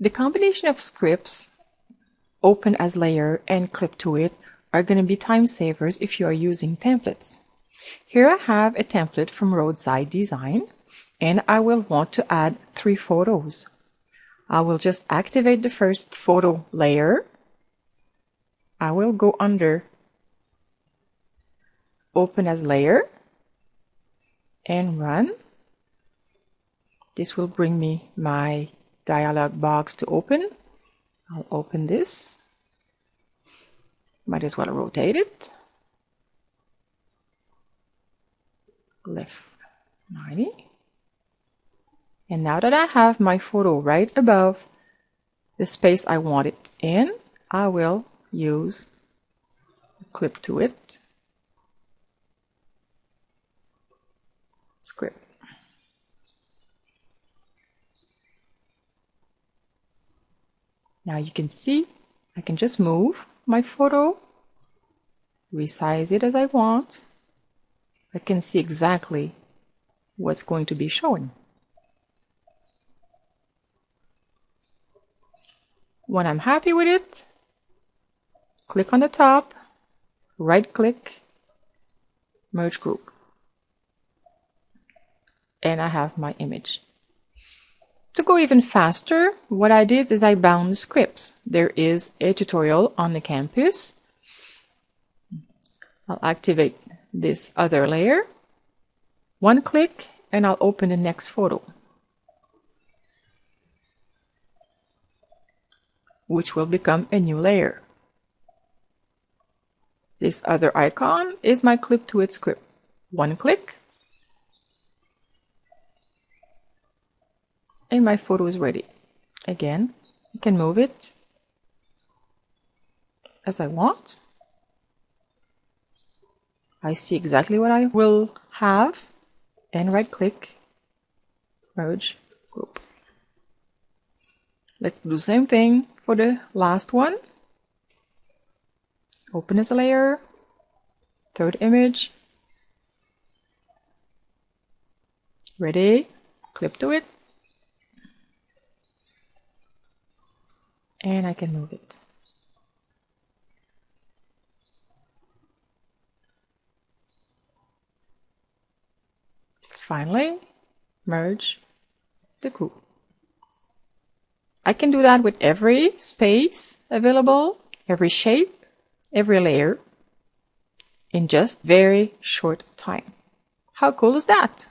The combination of scripts, open as layer and clip to it, are going to be time savers if you are using templates. Here I have a template from Roadside Design, and I will want to add 3 photos. I will just activate the first photo layer. I will go under Open as Layer and Run. This will bring me my dialog box to open. I'll open this. Might as well rotate it. Left 90. And now that I have my photo right above the space I want it in, I will use a clip to it script. Now you can see I can just move my photo, resize it as I want. I can see exactly what's going to be shown. When I'm happy with it, click on the top, right click, merge group, and I have my image. To go even faster, what I did is I bound the scripts. There is a tutorial on the campus. I'll activate this other layer, one click, and I'll open the next photo, which will become a new layer. This other icon is my clip to it script. One click, and my photo is ready. Again, I can move it as I want. I see exactly what I will have, and right click, merge group. Let's do the same thing for the last one. Open as a layer, third image, ready, clip to it, and I can move it. Finally, merge the group. I can do that with every space available, every shape, every layer, in just very short time. How cool is that?